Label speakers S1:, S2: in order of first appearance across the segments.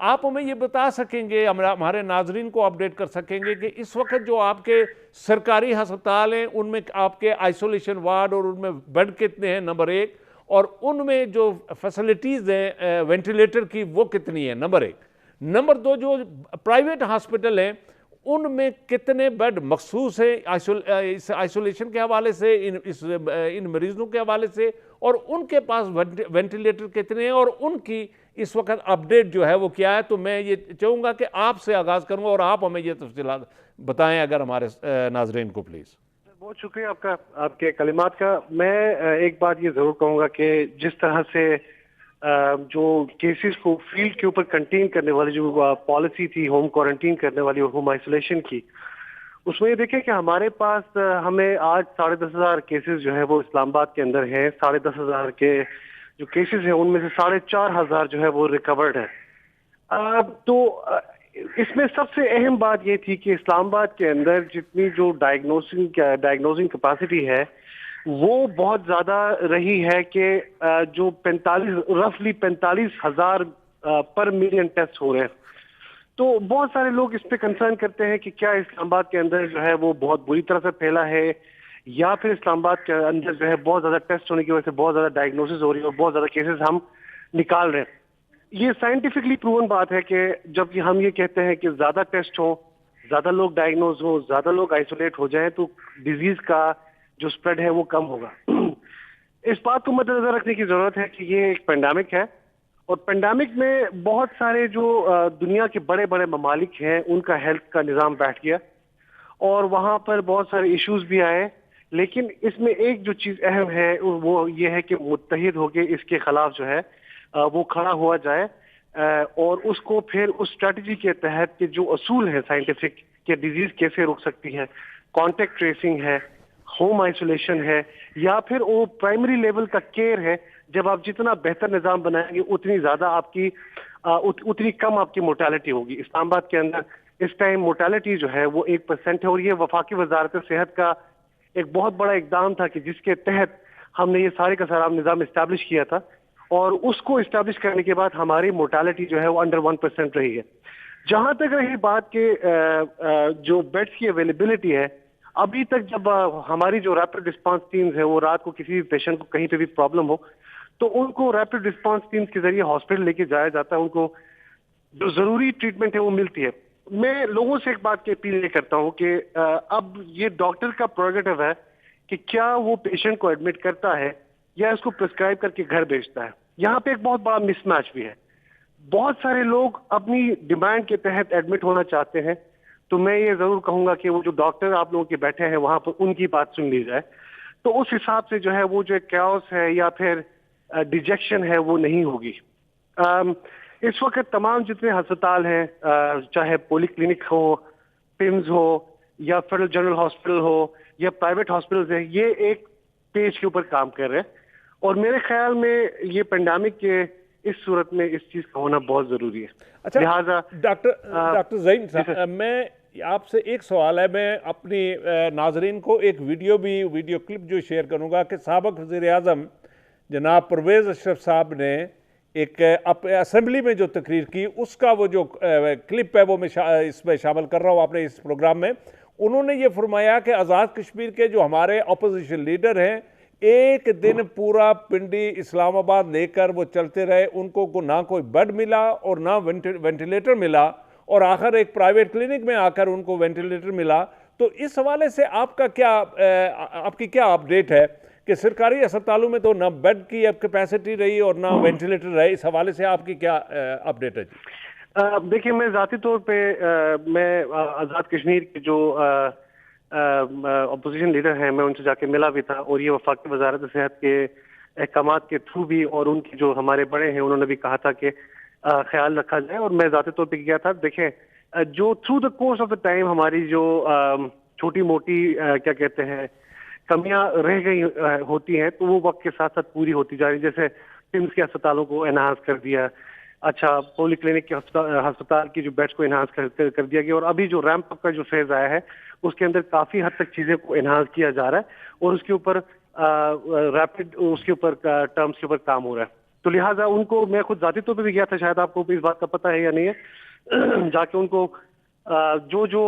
S1: آپ ہمیں یہ بتا سکیں گے, ہمارے ناظرین کو اپڈیٹ کر سکیں گے کہ اس وقت جو آپ کے سرکاری ہسپتال ہیں ان میں آپ کے آئسولیشن وارڈ اور ان میں بیڈ کتنے ہیں, نمبر 1, اور ان میں جو فیسلٹیز ہیں وینٹیلیٹر کی وہ کتنی ہیں, نمبر 1. نمبر 2, جو پرائیویٹ ہاسپٹل ہیں ان میں کتنے بیڈ مخصوص ہیں اس آئسولیشن کے حوالے سے, ان مریضوں کے حوالے سے, اور ان کے پاس وینٹیلیٹر کتنے ہیں اور ان کی اس وقت اپڈیٹ جو ہے وہ کیا ہے. تو میں یہ چاہوں گا کہ آپ سے آغاز کروں گا اور آپ ہمیں یہ تفصیلات بتائیں اگر ہمارے ناظرین کو پلیز.
S2: بہت شکریہ آپ کا, آپ کے کلمات کا. میں ایک بات یہ ضرور کہوں گا کہ جس طرح سے جو کیسز کو فیلڈ کے اوپر کنٹین کرنے والی جو پالیسی تھی ہوم کوارنٹین کرنے والی اور ہوم آئسولیشن کی, اس میں یہ دیکھیں کہ ہمارے پاس ہمیں آج 10,500 کیسز جو ہے وہ اسلام آباد کے اندر ہیں. 10,500 کے جو کیسز ہیں ان میں سے 4,500 جو ہے وہ ریکورڈ ہیں. تو اس میں سب سے اہم بات یہ تھی کہ اسلام آباد کے اندر جتنی جو ڈائگنوزنگ کیپیسٹی ہے وہ بہت زیادہ رہی ہے کہ جو 45,000 پر ملین ٹیسٹ ہو رہے ہیں. تو بہت سارے لوگ اس پہ کنسرن کرتے ہیں کہ کیا اسلام آباد کے اندر جو ہے وہ بہت بری طرح سے پھیلا ہے, یا پھر اسلام آباد کے اندر جو ہے بہت زیادہ ٹیسٹ ہونے کی وجہ سے بہت زیادہ ڈائگنوسس ہو رہی ہے اور بہت زیادہ کیسز ہم نکال رہے ہیں. یہ سائنٹیفکلی پروون بات ہے کہ جب ہم یہ کہتے ہیں کہ زیادہ ٹیسٹ ہوں, زیادہ لوگ ڈائگنوز ہوں, زیادہ لوگ آئسولیٹ ہو جائیں تو ڈیزیز کا جو سپریڈ ہے وہ کم ہوگا. اس بات کو مد نظر رکھنے کی ضرورت ہے کہ یہ ایک پینڈیمک ہے, اور پینڈیمک میں بہت سارے جو دنیا کے بڑے بڑے ممالک ہیں ان کا ہیلتھ کا نظام بیٹھ گیا اور وہاں پر بہت سارے ایشوز بھی آئے. لیکن اس میں ایک جو چیز اہم ہے وہ یہ ہے کہ متحد ہو کے اس کے خلاف جو ہے وہ کھڑا ہوا جائے, اور اس کو پھر اس اسٹریٹجی کے تحت کہ جو اصول ہیں سائنٹیفک کہ ڈیزیز کیسے رک سکتی ہے, کانٹیکٹ ٹریسنگ ہے, ہوم آئسولیشن ہے, یا پھر وہ پرائمری لیول کا کیئر ہے. جب آپ جتنا بہتر نظام بنائیں گے اتنی زیادہ آپ کی اتنی کم آپ کی مورٹیلٹی ہوگی. اسلام آباد کے اندر اس ٹائم مورٹیلٹی جو ہے وہ 1% ہے, اور یہ وفاقی وزارت صحت کا ایک بہت بڑا اقدام تھا کہ جس کے تحت ہم نے یہ سارے کا سارا نظام اسٹیبلش کیا تھا, اور اس کو اسٹیبلش کرنے کے بعد ہماری مورٹیلٹی جو ہے وہ انڈر 1% رہی ہے. جہاں تک رہی بات کہ جو بیڈس کی اویلیبلٹی ہے, ابھی تک جب ہماری جو ریپڈ رسپانس ٹیمز ہے وہ رات کو کسی بھی پیشنٹ کو کہیں پہ بھی پرابلم ہو تو ان کو ریپڈ رسپانس ٹیمز کے ذریعے ہاسپٹل لے کے جایا جاتا ہے, ان کو جو ضروری ٹریٹمنٹ ہے وہ ملتی ہے. میں لوگوں سے ایک بات کی اپیل یہ کرتا ہوں کہ اب یہ ڈاکٹر کا پروگیٹو ہے کہ کیا وہ پیشنٹ کو ایڈمٹ کرتا ہے یا اس کو پرسکرائب کر کے گھر بھیجتا ہے. یہاں پہ ایک بہت بڑا مس میچ بھی ہے. بہت سارے لوگ اپنی ڈیمانڈ کے تحت ایڈمٹ ہونا چاہتے ہیں, تو میں یہ ضرور کہوں گا کہ وہ جو ڈاکٹر آپ لوگوں کے بیٹھے ہیں وہاں پر ان کی بات سن لی جائے, تو اس حساب سے جو ہے وہ جو کیوس ہے یا پھر ڈیجیکشن ہے وہ نہیں ہوگی. اس وقت تمام جتنے ہسپتال ہیں, چاہے پولی کلینک ہو, پمز ہو, یا فیڈرل جنرل ہاسپٹل ہو, یا پرائیویٹ ہاسپٹلز ہیں, یہ ایک پیج کے اوپر کام کر رہے ہیں, اور میرے خیال میں یہ پینڈیمک کے اس صورت میں اس چیز کا ہونا بہت ضروری ہے.
S1: اچھا
S2: لہٰذا
S1: ڈاکٹر زعین صاحب, میں آپ سے ایک سوال ہے, میں اپنی ناظرین کو ایک ویڈیو کلپ جو شیئر کروں گا کہ سابق وزیر اعظم جناب پرویز اشرف صاحب نے ایک اسمبلی میں جو تقریر کی اس کا وہ جو کلپ ہے وہ میں اس میں شامل کر رہا ہوں اپنے اس پروگرام میں. انہوں نے یہ فرمایا کہ آزاد کشمیر کے جو ہمارے اپوزیشن لیڈر ہیں ایک دن پورا پنڈی اسلام آباد لے کر وہ چلتے رہے, ان کو نہ کوئی بیڈ ملا اور نہ وینٹیلیٹر ملا, اور آخر ایک پرائیویٹ کلینک میں آ کر ان کو وینٹیلیٹر ملا. تو اس حوالے سے آپ کی کیا اپڈیٹ ہے کہ سرکاری اسپتالوں میں تو نہ بیڈ کی کیپیسٹی رہی اور نہ وینٹیلیٹر رہے, اس حوالے سے آپ کی کیا اپڈیٹ ہے جی؟
S2: دیکھیں, میں ذاتی طور پہ میں آزاد کشمیر کے جو اپوزیشن لیڈر ہیں میں ان سے جا کے ملا بھی تھا, اور یہ وفاقی وزارت صحت کے احکامات کے تھرو بھی اور ان کی جو ہمارے بڑے ہیں انہوں نے بھی کہا تھا کہ خیال رکھا جائے, اور میں ذاتی طور پہ کیا تھا. دیکھیں, جو through the course of the time ہماری جو چھوٹی موٹی کیا کہتے ہیں کمیاں رہ گئی ہوتی ہیں تو وہ وقت کے ساتھ ساتھ پوری ہوتی جا رہی. جیسے پمس کے ہسپتالوں کو انہانس کر دیا, اچھا پولی کلینک کے ہسپتال کی جو بیڈس کو انہانس کر دیا گیا, اور ابھی جو ریمپ اپ کا جو فیز آیا ہے اس کے اندر کافی حد تک چیزیں کو انہانس کیا جا رہا ہے, اور اس کے اوپر ریپڈ اس کے اوپر ٹرمز کے اوپر کام ہو رہا ہے. تو لہٰذا ان کو میں خود ذاتی طور پہ بھی گیا تھا, شاید آپ کو اس بات کا پتہ ہے یا نہیں ہے, جا کے ان کو جو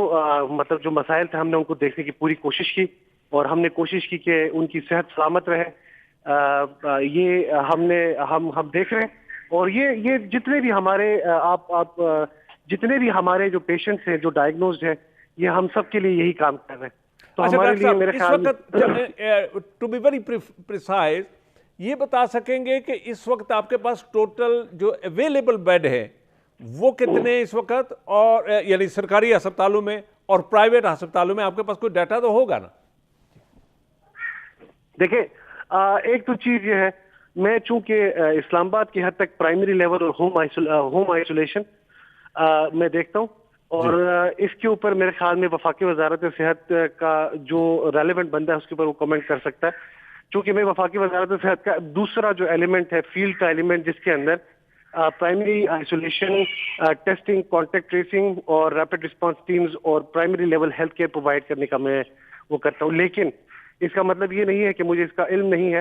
S2: مطلب جو مسائل تھے ہم نے ان کو دیکھنے کی پوری کوشش کی, اور ہم نے کوشش کی کہ ان کی صحت سلامت رہے. یہ ہم دیکھ رہے ہیں, اور یہ جتنے بھی ہمارے آپ جتنے بھی ہمارے جو پیشنٹس ہیں جو ڈائگنوزڈ ہیں, یہ ہم سب کے لیے یہی کام کر رہے ہیں. تو
S1: اچھا
S2: ہمارے
S1: ڈاکٹر
S2: لیے
S1: صاحب,
S2: میرے
S1: اس
S2: خیال
S1: وقت ٹو بی ویری پریسائز یہ بتا سکیں گے کہ اس وقت آپ کے پاس ٹوٹل جو اویلیبل بیڈ ہے وہ کتنے ہیں اس وقت, اور یعنی سرکاری ہسپتالوں میں اور پرائیویٹ ہسپتالوں میں؟ آپ کے پاس کوئی ڈیٹا تو ہوگا نا.
S2: دیکھیں, ایک تو چیز یہ ہے, میں چونکہ اسلام آباد کی حد تک پرائمری لیول اور ہوم آئسولیشن میں دیکھتا ہوں, اور اس کے اوپر میرے خیال میں وفاقی وزارت صحت کا جو ریلیونٹ بندہ ہے اس کے اوپر وہ کمنٹ کر سکتا ہے, چونکہ میں وفاقی وزارت صحت کا دوسرا جو ایلیمنٹ ہے فیلڈ کا ایلیمنٹ, جس کے اندر primary isolation, testing, contact tracing اور ریپڈ رسپانس ٹیمز اور primary level health care provide کرنے کا میں وہ کرتا ہوں. لیکن اس کا مطلب یہ نہیں ہے کہ مجھے اس کا علم نہیں ہے.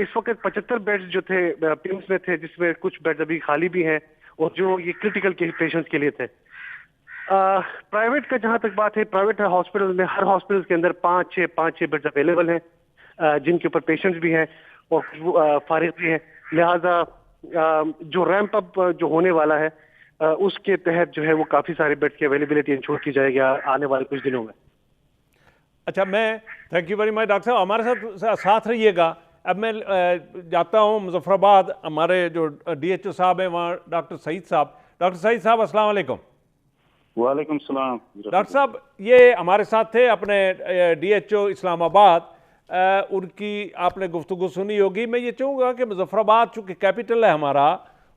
S2: اس وقت 75 بیڈز جو تھے پیمس میں تھے, جس میں کچھ بیڈز ابھی خالی بھی ہیں, اور جو یہ کرٹیکل پیشنٹس کے لیے تھے. پرائیویٹ کا جہاں تک بات ہے, پرائیویٹ ہاسپٹل میں ہر ہاسپٹل کے اندر 5-6 بیڈز اویلیبل ہیں, جن کے اوپر پیشنٹس بھی ہیں اور فارغ بھی ہیں. لہذا جو ریمپ اپ جو ہونے والا ہے اس کے تحت جو ہے وہ کافی سارے بیڈ کی اویلیبلٹی انشور کی جائے گی آنے والے کچھ دنوں میں.
S1: اچھا, میں thank you very much doctor صاحب, ہمارے ساتھ رہیے گا. اب میں جاتا ہوں مظفر آباد, ہمارے جو ڈی ایچ او صاحب ہیں وہاں ڈاکٹر سعید صاحب. ڈاکٹر سعید صاحب السلام علیکم.
S3: وعلیکم السلام.
S1: ڈاکٹر صاحب یہ ہمارے ساتھ تھے اپنے ڈی ایچ او اسلام آباد, ان کی آپ نے گفتگو سنی ہوگی. میں یہ چاہوں گا کہ مظفر آباد چونکہ کیپٹل ہے ہمارا,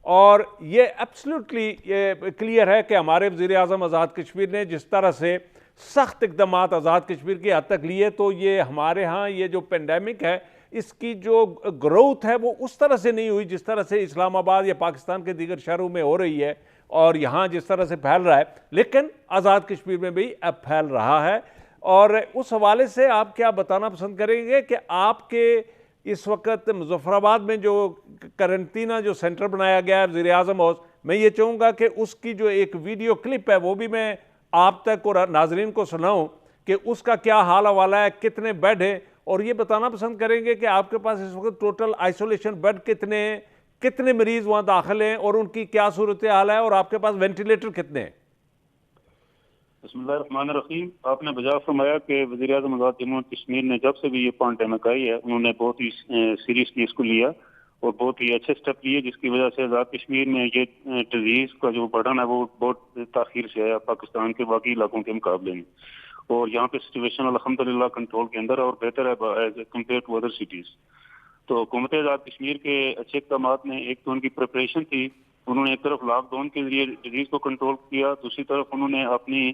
S1: اور یہ ایبسلیوٹلی یہ کلیئر ہے کہ ہمارے وزیر اعظم آزاد کشمیر نے جس طرح سے سخت اقدامات آزاد کشمیر کی حد تک لیے, تو یہ ہمارے ہاں یہ جو پینڈیمک ہے اس کی جو گروتھ ہے وہ اس طرح سے نہیں ہوئی جس طرح سے اسلام آباد یا پاکستان کے دیگر شہروں میں ہو رہی ہے, اور یہاں جس طرح سے پھیل رہا ہے. لیکن آزاد کشمیر میں بھی اب پھیل رہا ہے, اور اس حوالے سے آپ کیا بتانا پسند کریں گے کہ آپ کے اس وقت مظفر آباد میں جو کرنٹینہ جو سینٹر بنایا گیا ہے وزیر اعظم ہاؤس, میں یہ چاہوں گا کہ اس کی جو ایک ویڈیو کلپ ہے وہ بھی میں آپ تک اور ناظرین کو سناؤں کہ اس کا کیا حال حوالہ ہے, کتنے بیڈ ہیں, اور یہ بتانا پسند کریں گے کہ آپ کے پاس اس وقت ٹوٹل آئسولیشن بیڈ کتنے ہیں, کتنے مریض وہاں داخل ہیں, اور ان کی کیا صورتحال ہے, اور آپ کے پاس وینٹیلیٹر کتنے ہیں.
S3: بسم اللہ الرحمن الرحیم. آپ نے بجا فرمایا کہ وزیر اعظم آزاد جموں کشمیر نے جب سے بھی یہ پینڈیمک آئی ہے انہوں نے بہت ہی سیریسلی اس کو لیا اور بہت ہی اچھے سٹیپ لیے, جس کی وجہ سے آزاد کشمیر میں یہ ڈیزیز کا جو برڈن ہے وہ بہت تاخیر سے ہے پاکستان کے باقی علاقوں کے مقابلے میں, اور یہاں پہ سچویشن الحمدللہ کنٹرول کے اندر اور بہتر ہے as compare to other cities. تو حکومت آزاد کشمیر کے اچھے اقدامات نے, ایک تو ان کی پریپریشن تھی, انہوں نے ایک طرف لاک ڈاؤن کے ذریعے ڈیزیز کو کنٹرول کیا, دوسری طرف انہوں نے اپنی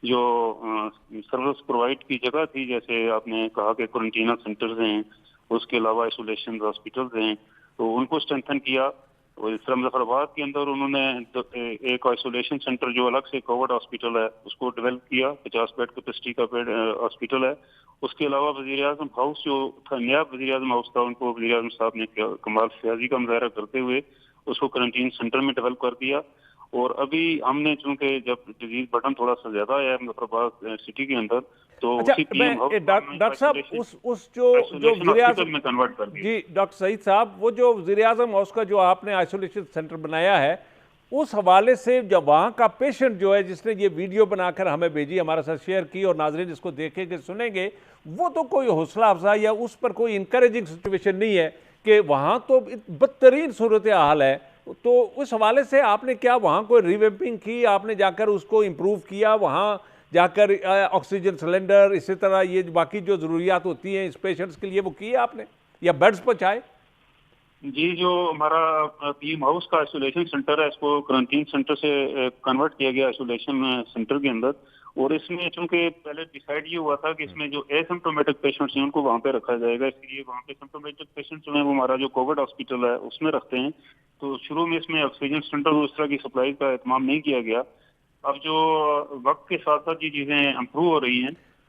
S3: جو سروس پرووائڈ کی جگہ تھی, جیسے آپ نے کہا کہ کوارنٹینہ سینٹرز ہیں, اس کے علاوہ آئسولیشن ہاسپٹلز ہیں, تو ان کو اسٹرینتھن کیا. اور اس طرح مظفر آباد کے اندر انہوں نے ایک آئسولیشن سینٹر جو الگ سے کووڈ ہاسپٹل ہے اس کو ڈیولپ کیا, 50 بیڈ کیپیسٹی کا ہاسپٹل ہے. اس کے علاوہ وزیر اعظم ہاؤس جو تھا, نیا وزیر اعظم ہاؤس تھا, ان کو وزیر اعظم صاحب نے کمال فیاضی کا مظاہرہ کرتے ہوئے اس کو کرنٹین سینٹر میں ڈیولپ کر دیا. اور ابھی ہم نے چونکہ جب ڈیزیز برڈن تھوڑا سا زیادہ ہے مظفر آباد سٹی کے اندر, تو اسی پی ایم ہاؤس
S1: ڈاکٹر صاحب اس جو وزیر اعظم
S3: میں کنورٹ کر دیا.
S1: جی ڈاکٹر سعید صاحب, وہ جو وزیر اعظم ہاؤس کا جو آپ نے آئسولیشن سینٹر بنایا ہے, اس حوالے سے جب وہاں کا پیشنٹ جو ہے جس نے یہ ویڈیو بنا کر ہمیں بھیجی, ہمارے ساتھ شیئر کی, اور ناظرین اس کو دیکھیں گے سنیں گے, وہ تو کوئی حوصلہ افزا یا اس پر کوئی انکریجنگ سچویشن نہیں ہے کہ وہاں تو بدترین صورتحال ہے. تو اس حوالے سے آپ نے کیا وہاں کوئی ریویمپنگ کی, آپ نے جا کر اس کو امپروو کیا, وہاں جا کر آکسیجن سلنڈر اسی طرح یہ باقی جو ضروریات ہوتی ہیں اس پیشنٹس کے لیے وہ کیے آپ نے, یا بیڈز پہنچائے؟
S3: جی, جو ہمارا پی ایم ہاؤس کا آئسولیشن سینٹر ہے اس کو کرنٹین سینٹر سے کنورٹ کیا گیا آئسولیشن سینٹر کے اندر. اور اس میں چونکہ پہلے ڈیسائیڈ یہ ہوا تھا کہ اس میں جو ایسمپٹومیٹک پیشنٹس ہیں ان کو وہاں پہ رکھا جائے گا, اس لیے وہاں پہ سمپٹومیٹک پیشنٹس جو ہیں وہ ہمارا جو کووڈ ہاسپٹل ہے اس میں رکھتے ہیں. تو شروع میں اس میں آکسیجن سلنڈر اور اس طرح کی سپلائی کا اہتمام نہیں کیا گیا. اب جو وقت کے ساتھ ساتھ یہ چیزیں امپروو ہو رہی ہیں,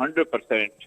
S4: 100%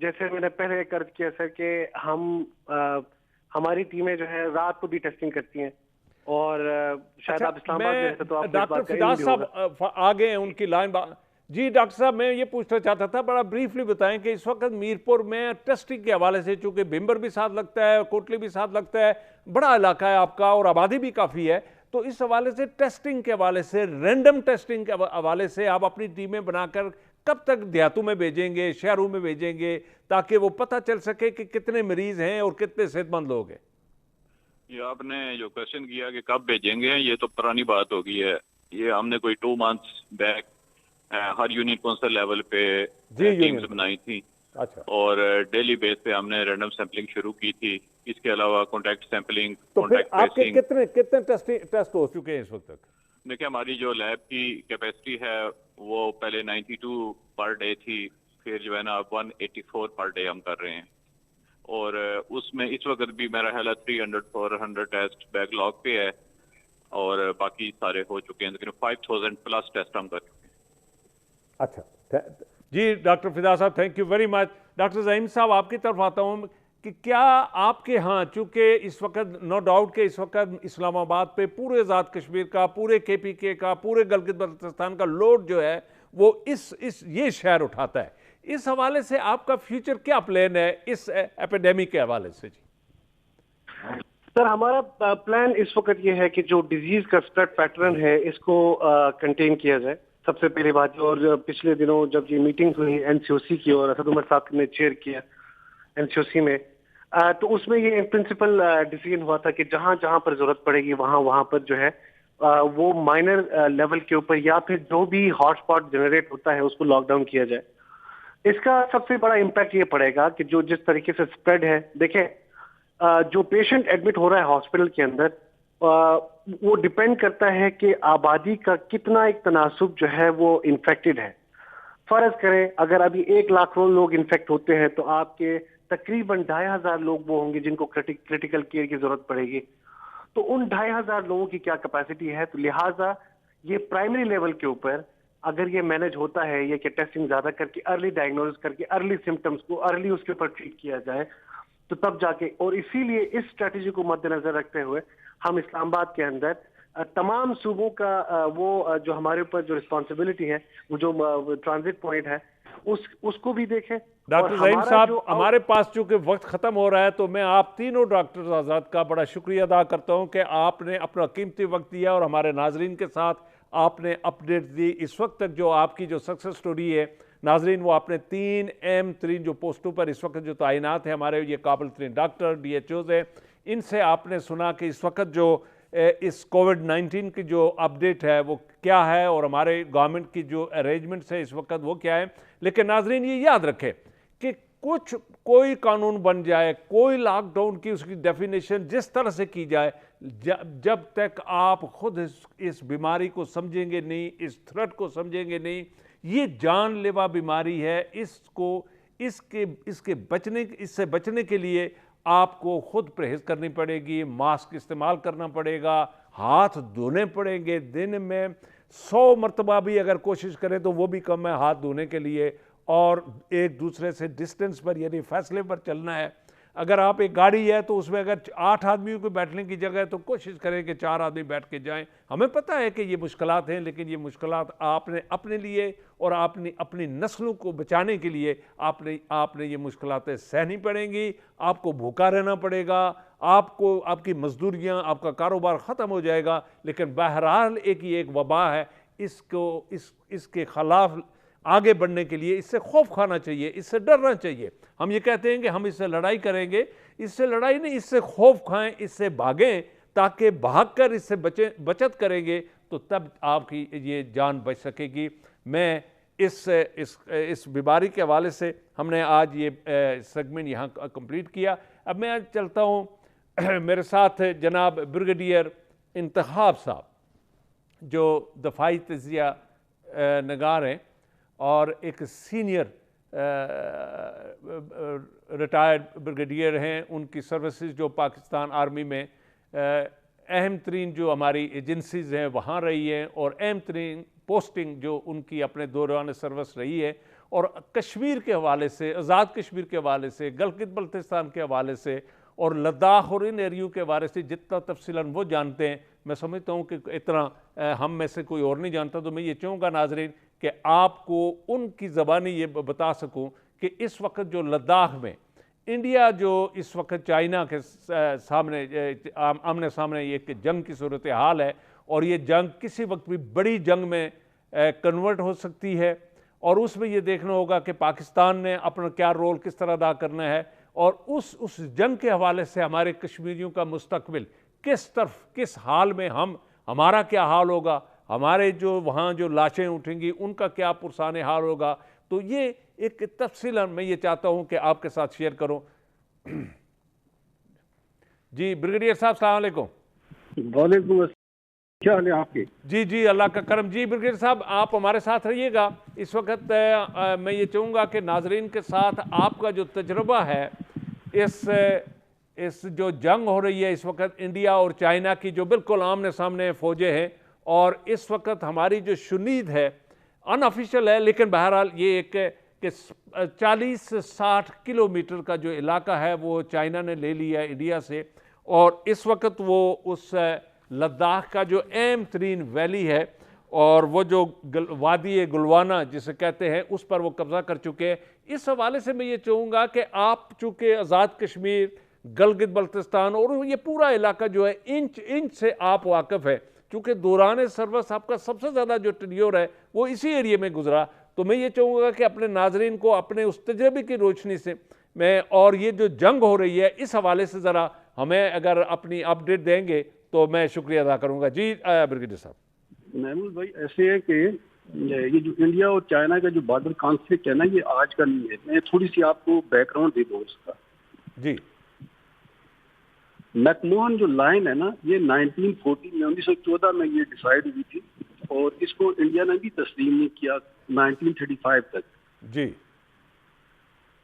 S2: جیسے میں نے پہلے عرض کیا سر کہ ہماری ٹیمیں جو ہے رات کو بھی ٹیسٹنگ کرتی ہیں، اور شاید آپ اسلام آباد میں رہتے تو آپ کو اس
S1: ڈاکٹر
S2: بات کا علم
S1: فداس
S2: بھی
S1: صاحب
S2: ہوگا۔
S1: آگے ہیں ان کی لائن جی ڈاکٹر صاحب میں یہ پوچھنا چاہتا تھا، بڑا بریفلی بتائیں کہ اس وقت میرپور میں ٹیسٹنگ کے حوالے سے، چونکہ بھمبر بھی ساتھ لگتا ہے، کوٹلی بھی ساتھ لگتا ہے، بڑا علاقہ ہے آپ کا اور آبادی بھی کافی ہے، تو اس حوالے سے ٹیسٹنگ کے حوالے سے، رینڈم ٹیسٹنگ کے حوالے سے آپ اپنی ٹیمیں بنا کر کب تک دیہاتوں میں بھیجیں گے، شہروں میں بھیجیں گے، تاکہ وہ پتہ چل سکے کہ کتنے مریض ہیں اور کتنے صحت مند لوگ ہیں؟
S4: یہ آپ نے جو کوشچن کیا کہ کب بھیجیں گے، یہ تو پرانی بات ہو گئی ہے. یہ ہم نے کوئی 2 months بیک ہر یونین کونسل لیول پہ ٹیمز بنائی تھی،
S1: اچھا،
S4: اور ڈیلی بیس پہ ہم نے رینڈم سیمپلنگ شروع کی تھی. اس کے علاوہ کانٹیکٹ سیمپلنگ،
S1: تو پھر
S4: کانٹیکٹ
S1: آپ کے
S4: ٹریسنگ.
S1: کتنے ٹیسٹ ہو چکے ہیں اس وقت تک؟
S4: دیکھیں ہماری جو لیب کی کیپیسٹی ہے وہ پہلے 92 پر ڈے تھی، پھر جو ہے نا 184 پر ڈے ہم کر رہے ہیں، اور اس میں اس وقت بھی میرا خیال ہے 300-400 ٹیسٹ بیک لاگ پہ ہے، اور باقی سارے ہو چکے ہیں، لیکن 5000 پلس ٹیسٹ ہم کر چکے ہیں.
S1: اچھا جی doctor Fida sahab thank you very much. Doctor Zaeem sahab آپ کی طرف آتا ہوں کہ کیا آپ کے ہاں، چونکہ اس وقت نو ڈاؤٹ کہ اس وقت اسلام آباد پہ پورے آزاد کشمیر کا، پورے KPK کا، پورے گلگت بلتستان کا لوڈ جو ہے وہ یہ شہر اٹھاتا ہے، اس حوالے سے آپ کا فیوچر کیا پلان ہے اس ایپیڈیمک کے حوالے سے؟ جی
S2: سر ہمارا پلان اس وقت یہ ہے کہ جو ڈیزیز کا اسپریڈ پیٹرن ہے اس کو کنٹین کیا جائے، سب سے پہلی بات. اور پچھلے دنوں جب یہ میٹنگ ہوئی NCOC کی اور اسد عمر صاحب نے چیئر کیا NCOC میں، تو اس میں یہ پرنسپل ڈیسیژن ہوا تھا کہ جہاں جہاں پر ضرورت پڑے گی وہاں پر جو ہے وہ مائنر لیول کے اوپر یا پھر جو بھی ہاٹ اسپاٹ جنریٹ ہوتا ہے اس کو لاک ڈاؤن کیا جائے. اس کا سب سے بڑا امپیکٹ یہ پڑے گا کہ جو جس طریقے سے اسپریڈ ہے، دیکھیں جو پیشنٹ ایڈمٹ ہو رہا ہے ہاسپٹل کے اندر، وہ ڈیپینڈ کرتا ہے کہ آبادی کا کتنا ایک تناسب جو ہے وہ انفیکٹڈ ہے. فرض کریں اگر ابھی 1 لاکھ لوگ انفیکٹ ہوتے ہیں تو آپ کے تقریباً 2500 لوگ وہ ہوں گے جن کو کریٹیکل کیئر کی ضرورت پڑے گی. تو ان 2500 لوگوں کی کیا کیپیسٹی ہے؟ تو لہٰذا یہ پرائمری لیول کے اوپر اگر یہ مینج ہوتا ہے، یہ کہ ٹیسٹنگ زیادہ کر کے ارلی ڈائگنوز کر کے ارلی سمٹمز کو ارلی اس کے اوپر ٹریٹ کیا جائے تو تب جا کے، اور اسی لیے اس اسٹریٹجی کو مد نظر رکھتے ہوئے ہم اسلام آباد کے اندر تمام صوبوں کا وہ جو ہمارے اوپر جو رسپانسبلٹی ہے، وہ جو ٹرانزٹ پوائنٹ ہے اس کو بھی دیکھیں.
S1: ڈاکٹر زعیم صاحب ہمارے پاس چونکہ وقت ختم ہو رہا ہے تو میں آپ تینوں ڈاکٹر آزاد کا بڑا شکریہ ادا کرتا ہوں کہ آپ نے اپنا قیمتی وقت دیا اور ہمارے ناظرین کے ساتھ آپ نے اپڈیٹ دی. اس وقت تک جو آپ کی جو سکسس سٹوری ہے ناظرین، وہ آپ نے 3 اہم ترین جو پوسٹوں پر اس وقت جو تعینات ہیں ہمارے یہ قابل ترین ڈاکٹر DHOs ہیں، ان سے آپ نے سنا کہ اس وقت جو اس کووڈ-19 کی جو اپڈیٹ ہے وہ کیا ہے اور ہمارے گورنمنٹ کی جو ارینجمنٹس ہے اس وقت وہ کیا ہے. لیکن ناظرین یہ یاد رکھیں کہ کوئی قانون بن جائے، کوئی لاک ڈاؤن کی اس کی ڈیفینیشن جس طرح سے کی جائے، جب تک آپ خود اس بیماری کو سمجھیں گے نہیں، اس تھریٹ کو سمجھیں گے نہیں، یہ جان لیوا بیماری ہے، اس سے بچنے کے لیے آپ کو خود پرہیز کرنی پڑے گی، ماسک استعمال کرنا پڑے گا، ہاتھ دھونے پڑیں گے، دن میں 100 مرتبہ بھی اگر کوشش کریں تو وہ بھی کم ہے ہاتھ دھونے کے لیے، اور ایک دوسرے سے ڈسٹنس پر یعنی فاصلے پر چلنا ہے. اگر آپ ایک گاڑی ہے تو اس میں اگر 8 آدمیوں کو بیٹھنے کی جگہ ہے تو کوشش کریں کہ 4 آدمی بیٹھ کے جائیں. ہمیں پتہ ہے کہ یہ مشکلات ہیں، لیکن یہ مشکلات آپ نے اپنے لیے اور اپنی نسلوں کو بچانے کے لیے آپ نے یہ مشکلاتیں سہنی پڑیں گی. آپ کو بھوکا رہنا پڑے گا، آپ کی مزدوریاں، آپ کا کاروبار ختم ہو جائے گا، لیکن بہرحال ایک وبا ہے. اس کے خلاف آگے بڑھنے کے لیے اس سے خوف کھانا چاہیے، اس سے ڈرنا چاہیے. ہم یہ کہتے ہیں کہ ہم اس سے لڑائی کریں گے، اس سے لڑائی نہیں، اس سے خوف کھائیں، اس سے بھاگیں، تاکہ بھاگ کر اس سے بچت کریں گے تو تب آپ کی یہ جان بچ سکے گی. میں اس بیماری کے حوالے سے ہم نے آج یہ سیگمنٹ یہاں کمپلیٹ کیا. اب میں آج چلتا ہوں، میرے ساتھ جناب بریگیڈیئر انتخاب صاحب جو دفاعی تجزیہ نگار ہیں اور ایک سینئر ریٹائرڈ بریگیڈیئر ہیں. ان کی سروسز جو پاکستان آرمی میں اہم ترین جو ہماری ایجنسیز ہیں وہاں رہی ہیں، اور اہم ترین پوسٹنگ جو ان کی اپنے دوران سروس رہی ہے، اور کشمیر کے حوالے سے، آزاد کشمیر کے حوالے سے، گلگت بلتستان کے حوالے سے اور لداخ اور ان ایریوں کے بارے سے جتنا تفصیلاً وہ جانتے ہیں، میں سمجھتا ہوں کہ اتنا ہم میں سے کوئی اور نہیں جانتا. تو میں یہ چاہوں گا ناظرین کہ آپ کو ان کی زبانی یہ بتا سکوں کہ اس وقت جو لداخ میں انڈیا جو اس وقت چائنا کے سامنے آمنے سامنے ایک جنگ کی صورتحال ہے، اور یہ جنگ کسی وقت بھی بڑی جنگ میں کنورٹ ہو سکتی ہے، اور اس میں یہ دیکھنا ہوگا کہ پاکستان نے اپنا کیا رول کس طرح ادا کرنا ہے، اور اس جنگ کے حوالے سے ہمارے کشمیریوں کا مستقبل کس طرف کس حال میں ہمارا کیا حال ہوگا، ہمارے جو وہاں جو لاشیں اٹھیں گی ان کا کیا پرسان حال ہوگا. تو یہ ایک تفصیلاً میں یہ چاہتا ہوں کہ آپ کے ساتھ شیئر کروں. جی بریگیڈیئر صاحب السلام علیکم.
S5: وعلیکم السلام، کیا حال ہے آپ کے؟
S1: جی اللہ کا کرم. جی بریگیڈیئر صاحب آپ ہمارے ساتھ رہیے گا. اس وقت میں یہ چاہوں گا کہ ناظرین کے ساتھ آپ کا جو تجربہ ہے اس جو جنگ ہو رہی ہے اس وقت انڈیا اور چائنا کی، جو بالکل آمنے سامنے فوجیں ہیں، اور اس وقت ہماری جو شنید ہے ان آفیشیل ہے لیکن بہرحال یہ ایک کہ 40-60 کلومیٹر کا جو علاقہ ہے وہ چائنا نے لے لیا ہے انڈیا سے، اور اس وقت وہ اس لداخ کا جو اہم ترین ویلی ہے اور وہ جو وادی گلوانا جسے کہتے ہیں اس پر وہ قبضہ کر چکے ہیں. اس حوالے سے میں یہ چاہوں گا کہ آپ چونکہ آزاد کشمیر، گلگت بلتستان اور یہ پورا علاقہ جو ہے انچ سے آپ واقف ہے، چونکہ دوران سروس آپ کا سب سے زیادہ جو ٹینیور ہے وہ اسی ایریے میں گزرا. تو میں یہ چاہوں گا کہ اپنے ناظرین کو اپنے اس تجربے کی روشنی سے اور یہ جو جنگ ہو رہی ہے اس حوالے سے ذرا ہمیں اگر اپنی اپڈیٹ دیں گے تو میں شکریہ ادا کروں گا. جی بریگیڈیئر صاحب.
S5: محمود بھائی ایسے ہے کہ یہ جو انڈیا اور چائنا کا جو بارڈر کانفلکٹ ہے نا، یہ آج کا نہیں ہے. میں تھوڑی سی آپ کو بیک گراؤنڈ دے دوں اس کا.
S1: جی
S5: میکموہن جو لائن ہے نا، یہ 1914 میں یہ ڈیسائیڈ ہوئی تھی، اور اس کو انڈیا نے بھی تسلیم نہیں کیا 1935 تک.
S1: جی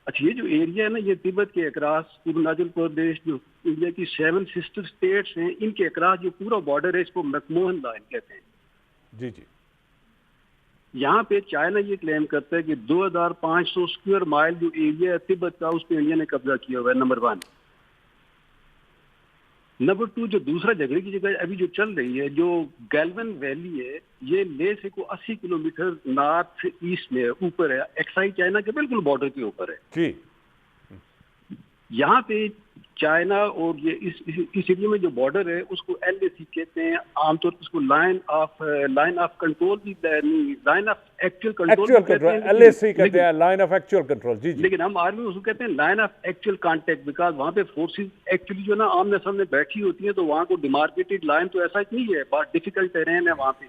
S5: اچھا، یہ جو ایریا ہے نا، یہ تبت کے اکراس اروناچل پردیش جو انڈیا کی 7 سسٹر اسٹیٹس ہیں، ان کے اکراس جو پورا بارڈر ہے اس کو میکموہن لائن کہتے ہیں.
S1: جی
S5: یہاں پہ چائنا یہ کلیم کرتا ہے کہ 2500 اسکوائر مائل جو ایریا ہے تبت کا، اس پہ انڈیا نے قبضہ کیا ہوا ہے. نمبر 1. نمبر 2، جو دوسرا جھگڑے کی جگہ ابھی جو چل رہی ہے، جو گیلون ویلی ہے، یہ لے سے کو 80 کلومیٹر نارتھ ایسٹ میں اوپر ہے، ایکسائی چائنا کے بالکل بارڈر کے اوپر ہے.
S1: جی
S5: یہاں پہ چائنا اور یہ اس ایریا میں جو بارڈر ہے اس کو LAC کہتے ہیں. عام طور پر اس کو لائن آف کنٹرول بھی، لائن آف ایکچوئل کنٹرول کہتے ہیں.
S1: LAC کہتے ہیں لائن آف ایکچوئل کنٹرول. جی
S5: لیکن ہم آرمی میں اس کو کہتے ہیں line of actual contact, because وہاں پہ فورسز ایکچولی جو نا آمنے سامنے بیٹھی ہوتی ہیں، تو وہاں کو ڈیمارکیٹڈ لائن تو ایسا نہیں ہے، بہت ڈیفیکلٹ ٹیرین ہے وہاں پہ.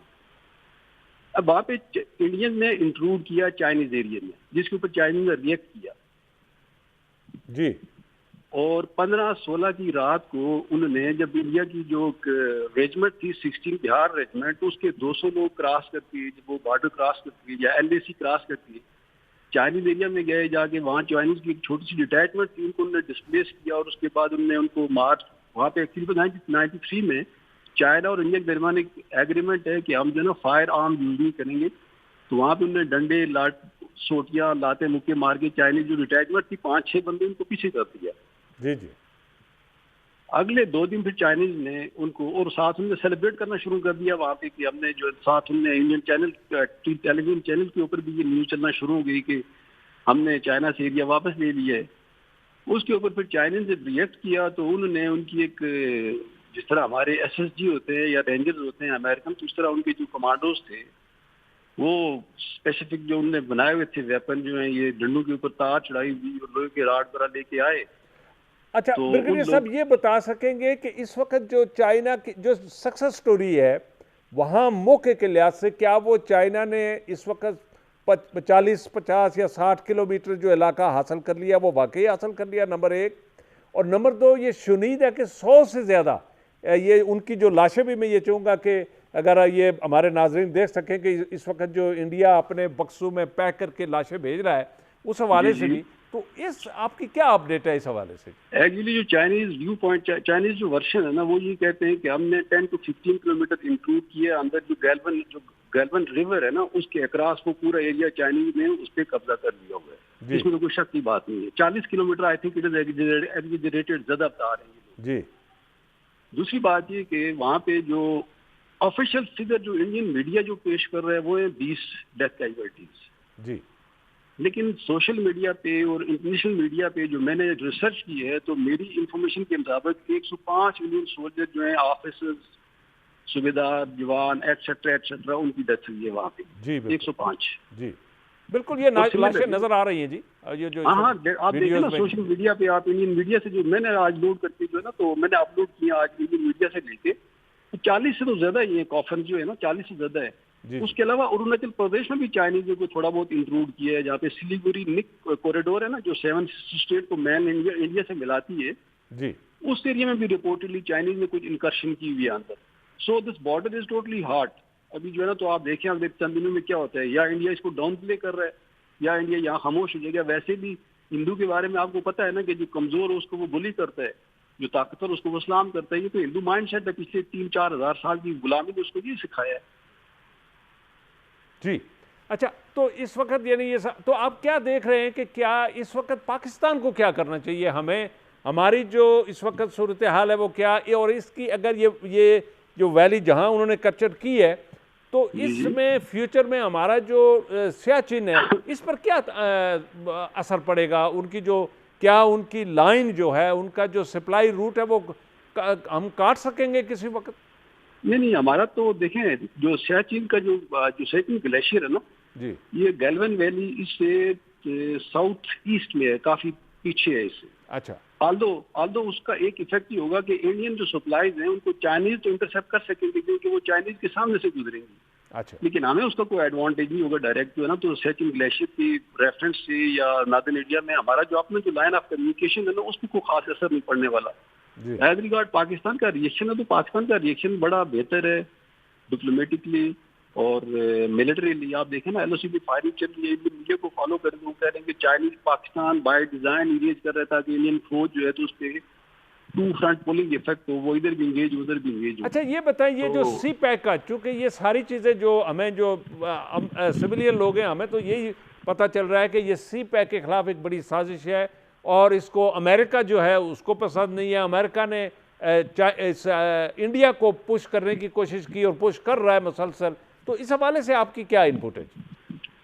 S5: اب وہاں پہ انڈین نے انٹروڈ کیا چائنیز ایریا میں، جس کے اوپر چائنیز نے ریئیکٹ کیا.
S1: جی
S5: اور 15-16 کی رات کو انہوں نے، جب انڈیا کی جو ریجمنٹ تھی 16 بہار ریجمنٹ، اس کے 200 لوگ کراس کرتی ہے، جب وہ بارڈر کراس کرتی ہے یا LAC کراس کرتی ہے، چائنیز ایریا میں گئے، جا کے وہاں چائنیز کی ایک چھوٹی سی ڈیٹیچمنٹ تھی، ان کو انہوں نے ڈسپلیس کیا، اور اس کے بعد انہوں نے ان کو مارچ. وہاں پہ ایکچولی 1993 میں چائنا اور انڈیا کے درمیان ایک ایگریمنٹ ہے کہ ہم جو ہے نا فائر آرم یوز نہیں کریں گے. تو وہاں پہ انہوں نے ڈنڈے سوٹیاں لاتے مکے مار کے چائنیز جو ڈیٹیچمنٹ تھی 5-6 بندے ان کو پیچھے کر دیا.
S1: جی
S5: اگلے 2 دن پھر چائنیز نے ان کو، اور ساتھ ہم نے سیلیبریٹ کرنا شروع کر دیا وہاں پہ، کہ ہم نے جو ساتھ ہم نے انڈین چینل ٹیلی ویژن چینل کے اوپر بھی یہ نیوز چلنا شروع ہو گئی کہ ہم نے چائنا سے ایریا واپس لے لیا ہے. اس کے اوپر پھر چائنیز نے ریئیکٹ کیا، تو انہوں نے ان کی ایک، جس طرح ہمارے SSG ہوتے ہیں یا رینجرز ہوتے ہیں امریکن، تو اس طرح ان کے جو کمانڈوز تھے وہ اسپیسیفک جو انہوں نے بنائے ہوئے تھے ویپن جو ہیں، یہ ڈنڈوں کے اوپر تار چڑھائی ہوئی اور لوہے کے راڈ وغیرہ لے کے آئے.
S1: اچھا بریگیڈیئر صاحب یہ بتا سکیں گے کہ اس وقت جو چائنا کی جو سکسس سٹوری ہے وہاں موقع کے لحاظ سے، کیا وہ چائنا نے اس وقت 40, 50 یا 60 کلومیٹر جو علاقہ حاصل کر لیا وہ واقعی حاصل کر لیا؟ نمبر 1. اور نمبر 2، یہ شنید ہے کہ 100 سے زیادہ یہ ان کی جو لاشیں بھی، میں یہ چاہوں گا کہ اگر یہ ہمارے ناظرین دیکھ سکیں کہ اس وقت جو انڈیا اپنے بکسوں میں پیک کر کے لاشیں بھیج رہا ہے، اس حوالے سے بھی تو اس آپ کی کیا اپڈیٹ ہے اس حوالے سے؟
S5: ایکچولی جو چائنیز ویو پوائنٹ، چائنیز جو ورژن ہے نا، وہ یہ کہتے ہیں کہ ہم نے 10 to 15 کلومیٹر امپروو کیا اندر جو گیلون جو گیلون ریور ہے نا اس کے اکراس وہ پورا ایریا چائنیز نے اس پہ قبضہ کر لیا ہوا ہے. اس میں کوئی شک کی بات نہیں ہے. 40 کلومیٹر آئی تھنک ایگزیجریٹڈ زیادہ بتا رہے ہیں
S1: جی.
S5: دوسری بات یہ کہ وہاں پہ جو آفیشیل فگر جو انڈین میڈیا جو پیش کر رہا ہے وہ ہے 20 ڈیتھ کیجوالٹیز
S1: جی.
S5: لیکن سوشل میڈیا پہ اور انٹرنیشنل میڈیا پہ جو میں نے ریسرچ کی ہے تو میری انفارمیشن کے مطابق 105 انڈین سولجر جو ہیں آفیسرز صوبیدار جوان ایٹسٹرا ان کی ڈیتھ ہوئی ہے وہاں پہ.
S1: جی
S5: 105.
S1: جی بالکل یہ لاشیں نظر آ رہی ہیں جی. یہ جو
S5: ہاں آپ دیکھیں نا سوشل میڈیا پہ, آپ انڈین میڈیا سے جو میں نے آج لوڈ کر کے جو ہے نا تو میں نے اپلوڈ کیا آج انڈین میڈیا سے لے کے 40 سے تو زیادہ ہی ہے کافن جو ہے نا 40 سے زیادہ ہے. اس کے علاوہ اروناچل پردیش میں بھی چائنیز نے کوئی تھوڑا بہت انکلوڈ کیا ہے جہاں پہ سلیگوری نک کوریڈور ہے نا جو 7 اسٹیٹ کو مین انڈیا سے ملاتی ہے
S1: جی
S5: اس ایریا میں بھی رپورٹڈلی چائنیز نے کچھ انکرشن کی ہوئی ہے اندر. سو دس بارڈر از ٹوٹلی ہارڈ. ابھی جو ہے نا تو آپ دیکھیں اگلے چند دنوں میں کیا ہوتا ہے, یا انڈیا اس کو ڈاؤن پلے کر رہا ہے یا انڈیا یہاں خاموش ہو جائے گا. ویسے بھی ہندو کے بارے میں آپ کو پتا ہے نا کہ جو کمزور ہے اس کو وہ بلی کرتا ہے, جو طاقتور اس کو وہ اسلام کرتا ہے. یہ تو ہندو مائنڈ سیٹ ہے, پچھلے 3-4 ہزار سال کی غلامی نے اس کو یہ سکھایا ہے.
S1: جی اچھا, تو اس وقت یعنی یہ تو آپ کیا دیکھ رہے ہیں کہ کیا اس وقت پاکستان کو کیا کرنا چاہیے ہمیں, ہماری جو اس وقت صورتحال ہے وہ کیا, اور اس کی اگر یہ جو ویلی جہاں انہوں نے کپچر کی ہے تو اس میں فیوچر میں ہمارا جو سیاچن ہے اس پر کیا اثر پڑے گا, ان کی جو کیا ان کی لائن جو ہے ان کا جو سپلائی روٹ ہے وہ ہم کاٹ سکیں گے کسی وقت؟
S5: نہیں ہمارا تو دیکھیں جو سیاچن کا جو سیاچن گلیشیئر ہے نا
S1: جی
S5: یہ گیلون ویلی اس سے ساؤتھ ایسٹ میں ہے, کافی پیچھے ہے اس سے.
S1: اچھا
S5: آلدو اس کا ایک ایفیکٹ یہ ہوگا کہ انڈین جو سپلائیز ہیں ان کو چائنیز تو انٹرسیپٹ کر سکیں گے کیونکہ وہ چائنیز کے سامنے سے گزریں گی.
S1: اچھا
S5: لیکن ہمیں اس کا کوئی ایڈوانٹیج نہیں ہوگا ڈائریکٹ جو ہے نا. تو سیاچن گلیشیئر کی ریفرنس سے یا ناردرن انڈیا میں ہمارا جو اپنا جو لائن آف کمیونیکیشن ہے نا اس پہ کوئی خاص اثر نہیں پڑنے والا. ایز ریگارڈ پاکستان کا ریئیکشن ہے تو پاکستان کا ریئیکشن بڑا بہتر ہے ڈپلومیٹکلی اور ملٹریلی. آپ دیکھیں نا ایل او سی پہ فائرنگ چل رہی ہے, میڈیا کو فالو کریں وہ کہہ رہے ہیں کہ Chinese Pakistan by design engage کر رہا تھا کہ انڈین فوج جو ہے تو اس پہ 2 فرنٹ پولنگ افیکٹ ہو, وہ ادھر بھی انگیج ادھر بھی انگیج ہو.
S1: اچھا یہ بتائیں یہ جو سی پیک کا, چونکہ یہ ساری چیزیں جو ہمیں جو سویلین لوگ ہیں ہمیں تو یہی پتہ چل رہا ہے کہ یہ سی پیک کے خلاف ایک بڑی سازش ہے اور اس کو امریکہ جو ہے اس کو پسند نہیں ہے. امریکہ نے انڈیا کو پش کرنے کی کوشش کی اور پش کر رہا ہے مسلسل. تو اس حوالے سے آپ کی کیا انپوٹ ہے؟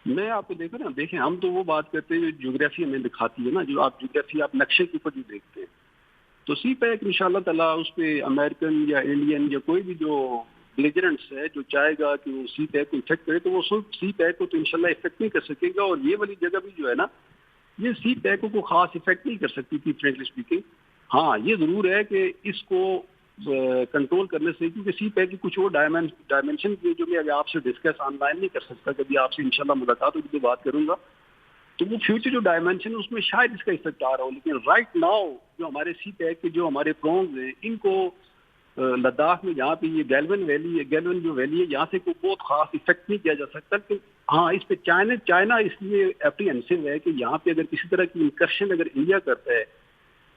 S5: میں آپ کو دیکھیں ہم تو وہ بات کرتے ہیں جو جغرافی ہمیں دکھاتی ہے نا, جو آپ جغرافی آپ نقشے کے اوپر جو دیکھتے ہیں تو سی پیک انشاءاللہ تعالیٰ اس پہ امریکن یا انڈین یا کوئی بھی جو بلیجرنٹس ہے جو چاہے گا کہ وہ سی پیک کو افیکٹ کرے تو وہ سی پیک کو تو انشاءاللہ افیکٹ نہیں کر سکے گا. اور یہ والی جگہ بھی جو ہے نا یہ سی پیک کو خاص افیکٹ نہیں کر سکتی تھی فرینکلی اسپیکنگ. ہاں یہ ضرور ہے کہ اس کو کنٹرول کرنے سے, کیونکہ سی پیک کی کچھ اور ڈائمینشن جو میں ابھی آپ سے ڈسکس آن لائن نہیں کر سکتا, کبھی آپ سے انشاءاللہ ملاقات ہوگی تو بات کروں گا. تو وہ فیوچر جو ڈائمینشن ہے اس میں شاید اس کا افیکٹ آ رہا ہو. لیکن رائٹ ناؤ جو ہمارے سی پیک کے جو ہمارے پرونز ہیں ان کو لداخ میں جہاں پہ یہ گیلون ویلی ہے, گیلون جو ویلی ہے یہاں سے کوئی بہت خاص افیکٹ نہیں کیا جا سکتا. کہ ہاں اس پہ چائنا اس لیے اپریہنسو ہے کہ یہاں پہ اگر کسی طرح کی انکرشن اگر انڈیا کرتا ہے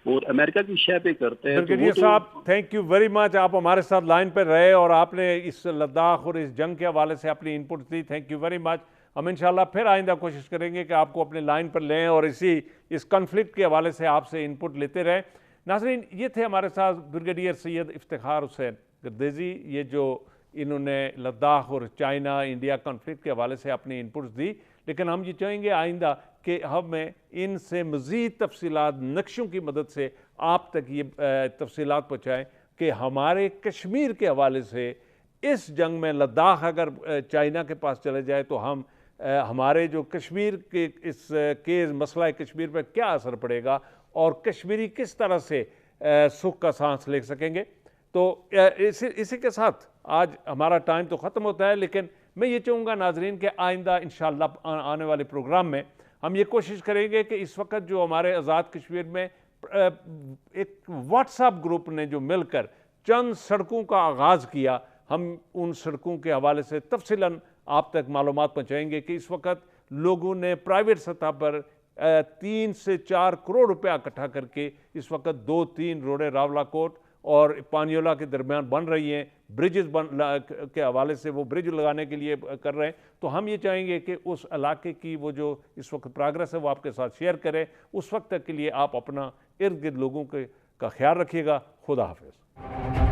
S5: اور امریکہ کی شے پہ کرتے ہیں.
S1: برگیڈیئر صاحب تھینک یو ویری مچ, آپ ہمارے ساتھ لائن پہ رہے اور آپ نے اس لداخ اور اس جنگ کے حوالے سے اپنی input the. Thank you very مچ. ہم انشاءاللہ پھر آئندہ کوشش کریں گے کہ آپ کو اپنے لائن پر لیں اور اس کنفلکٹ کے حوالے سے آپ سے انپٹ لیتے رہیں. ناظرین یہ تھے ہمارے ساتھ برگیڈیئر سید افتخار حسین گردیزی, یہ جو انہوں نے لداخ اور چائنا انڈیا کنفلکٹ کے حوالے سے اپنی انپٹس دی. لیکن ہم یہ چاہیں گے آئندہ کہ ہمیں ان سے مزید تفصیلات نقشوں کی مدد سے آپ تک یہ تفصیلات پہنچائیں کہ ہمارے کشمیر کے حوالے سے اس جنگ میں لداخ اگر چائنا کے پاس چلے جائے تو ہمارے جو کشمیر کے اس کیس مسئلہ کشمیر پر کیا اثر پڑے گا اور کشمیری کس طرح سے سکھ کا سانس لے سکیں گے. تو اسی کے ساتھ آج ہمارا ٹائم تو ختم ہوتا ہے, لیکن میں یہ چاہوں گا ناظرین کہ آئندہ انشاءاللہ آنے والے پروگرام میں ہم یہ کوشش کریں گے کہ اس وقت جو ہمارے آزاد کشمیر میں ایک واٹس ایپ گروپ نے جو مل کر چند سڑکوں کا آغاز کیا, ہم ان سڑکوں کے حوالے سے تفصیلاً آپ تک معلومات پہنچائیں گے کہ اس وقت لوگوں نے پرائیویٹ سطح پر 3 سے 4 کروڑ روپیہ اکٹھا کر کے اس وقت 2-3 روڈیں راولا کوٹ اور پانیولہ کے درمیان بن رہی ہیں، برجز کے حوالے سے وہ برج لگانے کے لیے کر رہے ہیں، تو ہم یہ چاہیں گے کہ اس علاقے کی وہ جو اس وقت پروگرس ہے وہ آپ کے ساتھ شیئر کریں. اس وقت تک کے لیے آپ اپنا ارد گرد لوگوں کا خیال رکھیے گا. خدا حافظ.